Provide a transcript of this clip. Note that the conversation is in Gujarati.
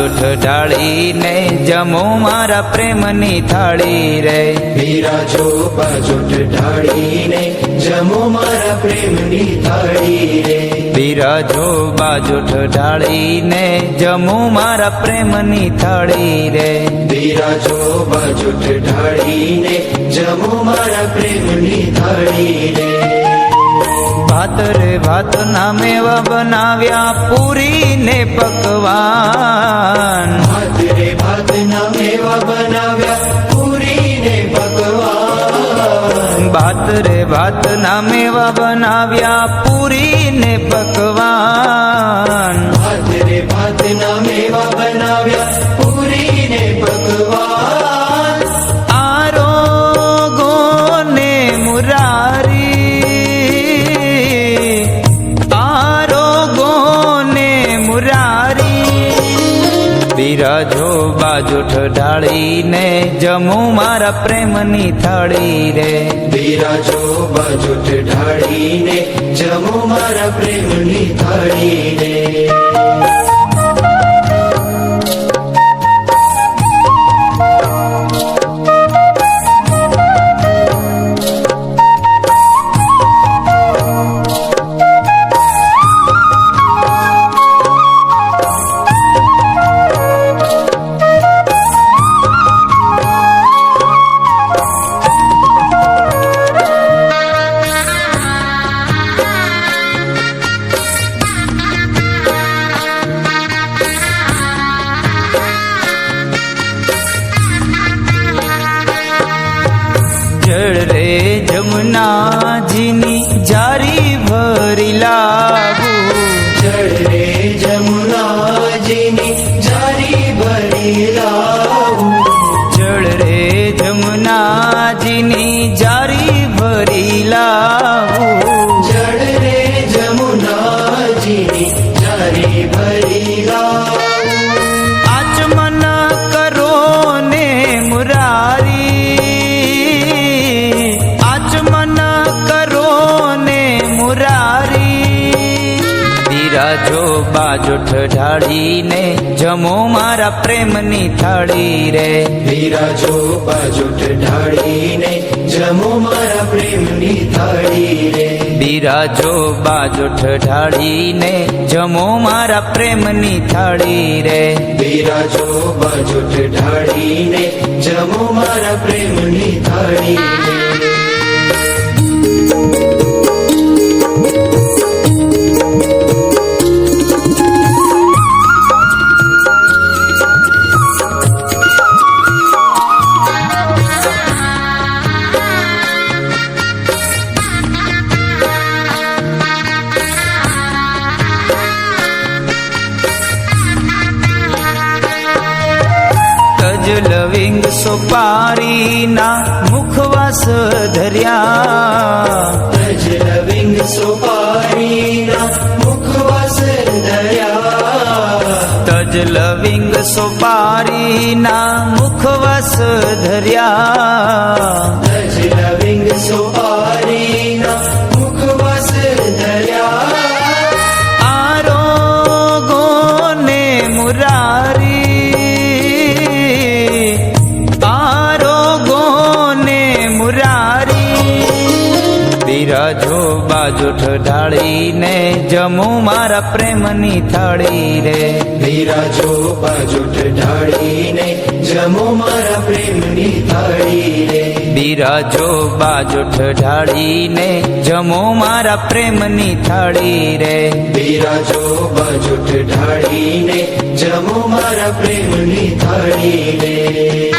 બાજુઠ ઢાળીને જમો મારા પ્રેમની થાળી રે બિરાજો બાજુઠ ઢાળીને જમો મારા પ્રેમની થાળી રે બિરાજો બાજુઠ ઢાળીને જમો મારા પ્રેમની થાળી રે બિરાજો બાજુઠ ઢાળીને જમો મારા પ્રેમની થાળી રે ભાત રે ભાત ના મેવા બનાવ્યા પૂરી ને પકવાન ભાત રે ભાત ના મેવા બનાવ્યા પૂરી ને પકવાન ભાત રે ભાત ના મેવા બનાવ્યા પૂરી ને પકવાન ભાત રે ભાત ના મેવા બનાવ્યા પૂરી ને પકવાન આરોગો ને મુરારી બિરાજો બાજુઠ ઢાળીને જમો મારા પ્રેમની થાળી રે બિરાજો બાજુઠ ઢાળીને જમો મારા પ્રેમની થાળી રે જળ રે જમુનાજીની જારી ભરી લાવું જળ રે જમુનાજીની જારી ભરી લાવું જળ રે જમુનાજીની જારી ભરી લાવું જળ રે જમુનાજીની જારી ભરી લાવું આચમન કરો ને મુરારી આચમન કરો ને મુરારી બિરાજો બાજુઠ ઢાળીને જમો મારા પ્રેમની થાળી રે બિરાજો બાજુઠ ઢાળીને જમો મારા પ્રેમની થાળી રે બિરાજો બાજુઠ ઢાળીને જમો મારા પ્રેમની થાળી રે બિરાજો બાજુઠ ઢાળીને જમો મારા પ્રેમની થાળી રે લવિંગ સોપારીના મુખવાસ ધર્યા લવિંગ સોપારીના મુખવાસ ધર્યા તજ લવિંગ સોપારીના મુખવાસ ધર્યા લવિંગ સોપારીના મુખવાસ ધર્યા આરોગો ને મુરારી બિરાજો બાજુઠ ઢાળીને જમો મારા પ્રેમની થાળી રે બિરાજો બાજુઠ ઢાળીને જમો મારા પ્રેમની થાળી રે બિરાજો બાજુઠ ઢાળીને જમો મારા પ્રેમની થાળી રે બિરાજો બાજુઠ ઢાળીને જમો મારા પ્રેમની થાળી રે